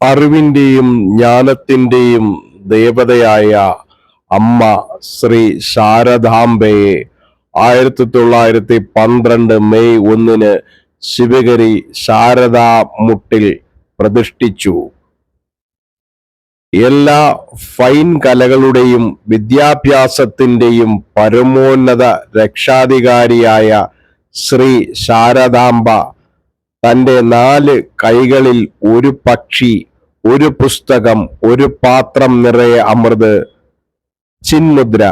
അറിവിന്റെയും ജ്ഞാനത്തിന്റെയും ദേവതയായ അമ്മ ശ്രീ ശാരദാംബയെ 1912 മെയ് 1 ശിവഗിരി ശാരദാമുട്ടിൽ പ്രതിഷ്ഠിച്ചു. എല്ലാ ഫൈൻ കലകളുടെയും വിദ്യാഭ്യാസത്തിന്റെയും പരമോന്നത രക്ഷാധികാരിയായ ശ്രീ ശാരദാംബ തന്റെ 4 കൈകളിൽ ഒരു പക്ഷി, ഒരു പുസ്തകം, ഒരു പാത്രം നിറയെ അമൃത്, ചിന്മുദ്ര,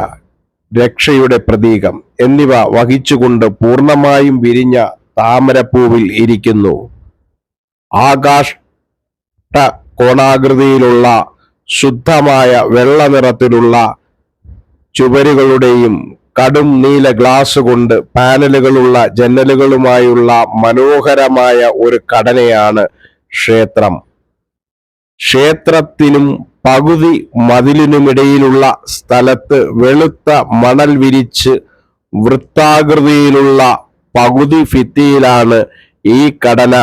രക്ഷയുടെ പ്രതീകം എന്നിവ വഹിച്ചുകൊണ്ട് പൂർണ്ണമായും വിരിഞ്ഞ താമരപ്പൂവിൽ ഇരിക്കുന്നു. ആകാശ കോണാകൃതിയിലുള്ള ശുദ്ധമായ വെള്ള നിറത്തിലുള്ള ചുവരുകളുടെയും കടും നീല ഗ്ലാസ് കൊണ്ട് പാനലുകളുള്ള ജന്നലുകളുമായുള്ള മനോഹരമായ ഒരു ഘടനയാണ് ക്ഷേത്രം. ക്ഷേത്രത്തിനും പകുതി മതിലിനുമിടയിലുള്ള സ്ഥലത്ത് വെളുത്ത മണൽ വിരിച്ച് വൃത്താകൃതിയിലുള്ള പകുതി ഭിത്തിയിലാണ് ഈ ഘടന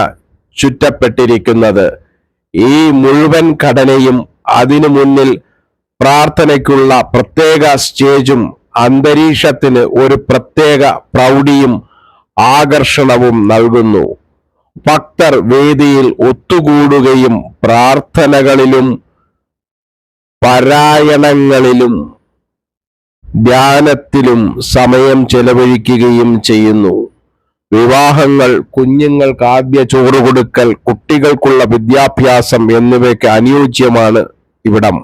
ചുറ്റപ്പെട്ടിരിക്കുന്നത്. ഈ മുഴുവൻ ഘടനയും അതിനു മുന്നിൽ പ്രാർത്ഥനയ്ക്കുള്ള പ്രത്യേക സ്റ്റേജും അന്തരീക്ഷത്തിന് ഒരു പ്രത്യേക പ്രൗഢിയും ആകർഷണവും നൽകുന്നു. ഭക്തർ വേദിയിൽ ഒത്തുകൂടുകയും പ്രാർത്ഥനകളിലും പാരായണങ്ങളിലും ധ്യാനത്തിലും സമയം ചെലവഴിക്കുകയും ചെയ്യുന്നു. വിവാഹങ്ങൾ, കുഞ്ഞുങ്ങൾക്ക് ആദ്യ ചോറ് കൊടുക്കൽ, കുട്ടികൾക്കുള്ള വിദ്യാഭ്യാസം എന്നിവയ്ക്ക് അനുയോജ്യമാണ് ഇവിടം.